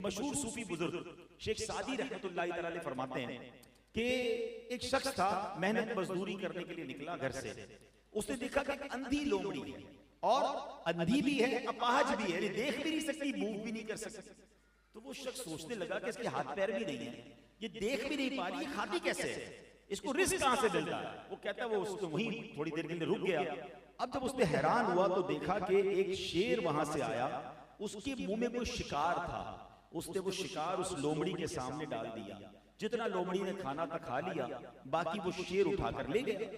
मशहूर सूफी बुजुर्ग शेख सादी रहमतुल्लाह अलैह फरमाते हैं कि एक शख्स था, मेहनत मजदूरी करने के लिए निकला घर से। उसने देखा कि एक अंधी लोमड़ी है, और अंधी भी है, अपाहज भी है, देख भी नहीं सकती, मूव भी नहीं कर सकती। तो वो शख्स सोचने लगा कि इसके हाथ पैर भी नहीं है, ये देख भी नहीं पा रही, ये खाती कैसे है, इसको रिस्क कहां से मिलता है। वो कहता है वो उसको वहीं थोड़ी देर के लिए रुक गया। अब जब उसने हैरान हुआ तो देखा कि एक शेर वहां से आया, उसके मुंह में कोई शिकार था। उसने वो शिकार उस लोमड़ी के सामने डाल दिया। जितना लोमड़ी ने खाना था खा लिया, बाकी वो शेर उठाकर ले गया।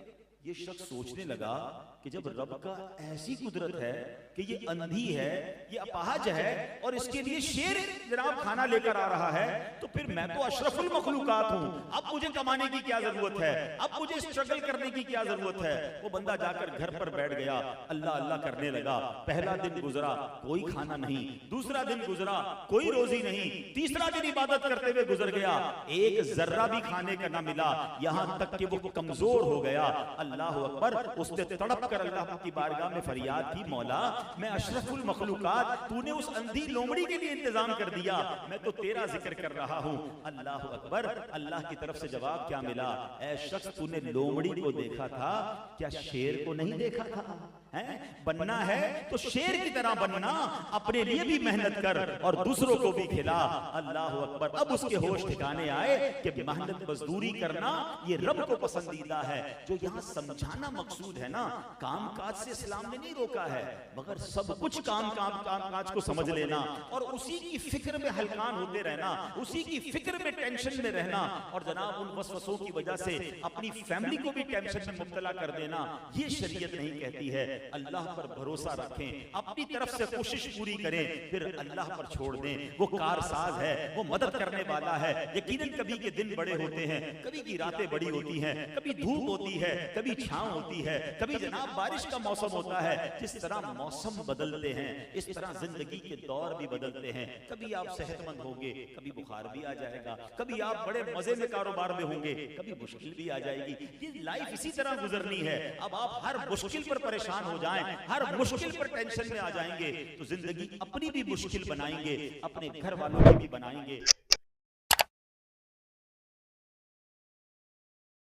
ये शख्स सोचने लगा कि जब रब का ऐसी कुदरत है कि ये अंधी है, ये अपाहज है, और इसके लिए शेर जनाब खाना लेकर आ रहा है, तो फिर मैं तो अशरफुल मखलूकात हूं, अब मुझे कमाने की क्या जरूरत है, अब मुझे स्ट्रगल करने की क्या जरूरत है। वो बंदा जाकर घर पर बैठ गया, अल्लाह अल्लाह करने लगा। पहला दिन गुजरा, कोई खाना नहीं। दूसरा दिन गुजरा, कोई रोजी नहीं। तीसरा दिन इबादत करते हुए गुजर गया, एक जर्रा भी खाने का ना मिला। यहां तक कि वो कमजोर हो गया। अल्लाह अकबर। उसने तड़प कर अल्लाह की बारगाह में फरियाद की, मौला मैं अशरफुल मखलूकात, तूने उस अंधी लोमड़ी के लिए इंतजाम कर दिया, मैं तो तेरा जिक्र कर रहा हूं। अल्लाह अकबर। अल्लाह की तरफ से जवाब क्या मिला, ऐ शख्स तूने लोमड़ी को देखा था, क्या शेर को नहीं देखा था? है बनना है तो शेर की तरह बनना, अपने लिए भी मेहनत कर और दूसरों को भी खिला। अल्लाह अकबर। अब उसके होश ठिकाने आए कि मेहनत मजदूरी करना ये रब को पसंदीदा है। जो यहाँ समझाना मकसूद है ना, काम काज से इस्लाम ने नहीं रोका है, मगर सब कुछ काम काज को समझ लेना और उसी की फिक्र में हलकान होते रहना, उसी की फिक्र में टेंशन में रहना, और जनाब उन वसवसों की वजह से अपनी फैमिली को भी टेंशन में मुब्तला कर देना, ये शरीयत नहीं कहती है। अल्लाह पर भरोसा रखें, अपनी तरफ से कोशिश पूरी करें, फिर अल्लाह पर छोड़ दें। वो कारसाज है, वो मदद करने वाला है। यकीनन कभी के दिन बड़े होते हैं, कभी की रातें बड़ी होती हैं, कभी धूप होती है, कभी छांव होती है, कभी जनाब बारिश का मौसम होता है। जिस तरह मौसम बदलते हैं, इस तरह जिंदगी के दौर भी बदलते हैं। कभी आप सेहतमंद होंगे, कभी बुखार भी आ जाएगा, कभी आप बड़े मजे में कारोबार में होंगे, कभी मुश्किल भी आ जाएगी। ये लाइफ इसी तरह गुजरनी है। अब आप हर मुश्किल पर परेशान हो जाएं, हर मुश्किल पर टेंशन में आ जाएंगे, तो जिंदगी अपनी भी मुश्किल बनाएंगे, अपने घर वालों की भी बनाएंगे।